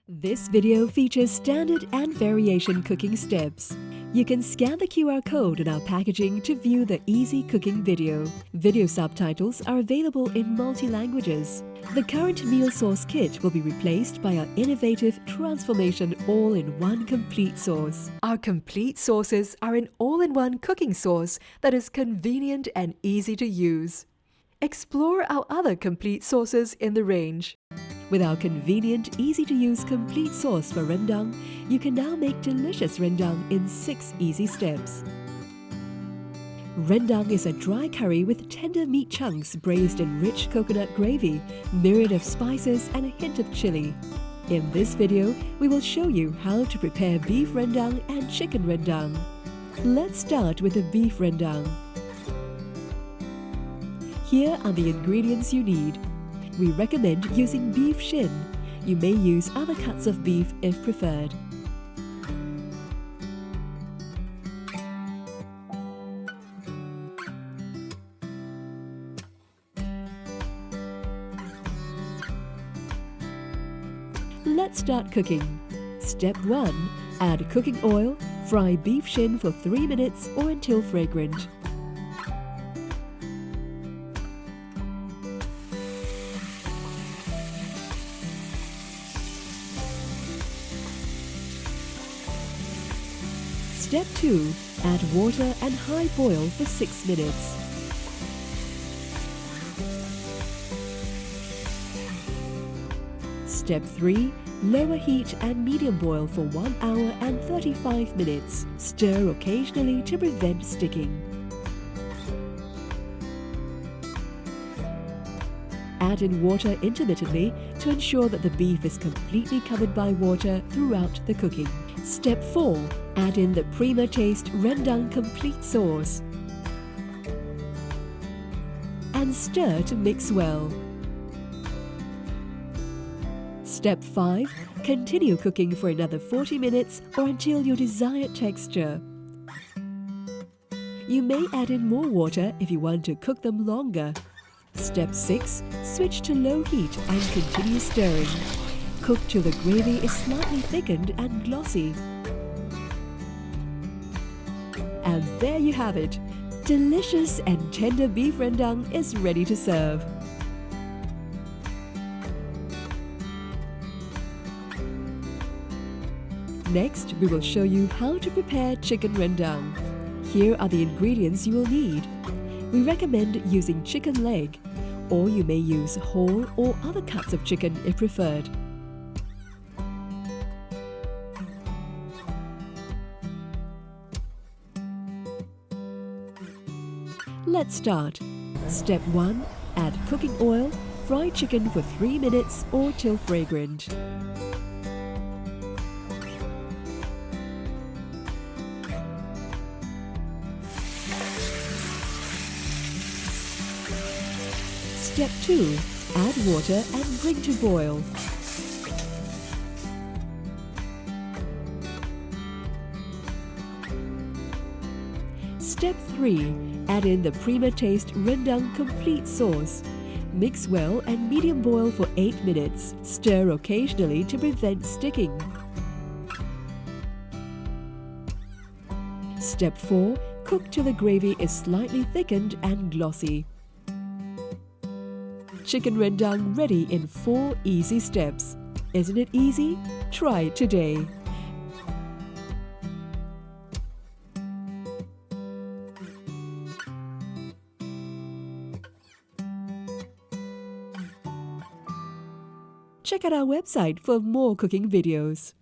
This video features standard and variation cooking steps. You can scan the QR code in our packaging to view the easy cooking video. Video subtitles are available in multi-languages. The current meal sauce kit will be replaced by our innovative transformation all-in-one complete sauce. Our complete sauces are an all-in-one cooking sauce that is convenient and easy to use. Explore our other complete sauces in the range. With our convenient, easy-to-use complete sauce for rendang, you can now make delicious rendang in 6 easy steps. Rendang is a dry curry with tender meat chunks braised in rich coconut gravy, myriad of spices and a hint of chili. In this video, we will show you how to prepare beef rendang and chicken rendang. Let's start with the beef rendang. Here are the ingredients you need. We recommend using beef shin. You may use other cuts of beef if preferred. Let's start cooking. Step 1. Add cooking oil. Fry beef shin for 3 minutes or until fragrant. Step 2. Add water and high boil for 6 minutes. Step 3. Lower heat and medium boil for 1 hour and 35 minutes. Stir occasionally to prevent sticking. Add in water intermittently to ensure that the beef is completely covered by water throughout the cooking. Step 4. Add in the Prima taste rendang complete sauce and stir to mix well. Step 5. Continue cooking for another 40 minutes or until your desired texture. You may add in more water if you want to cook them longer. Step 6. Switch to low heat and continue stirring. Cook till the gravy is slightly thickened and glossy. And there you have it! Delicious and tender beef rendang is ready to serve. Next, we will show you how to prepare chicken rendang. Here are the ingredients you will need. We recommend using chicken leg, or you may use whole or other cuts of chicken if preferred. Let's start. Step 1. Add cooking oil. Fry chicken for 3 minutes or till fragrant. Step 2. Add water and bring to boil. Step 3. Add in the Prima taste rendang complete sauce. Mix well and medium boil for 8 minutes. Stir occasionally to prevent sticking. Step 4. Cook till the gravy is slightly thickened and glossy. Chicken rendang ready in 4 easy steps. Isn't it easy? Try it today. Check out our website for more cooking videos.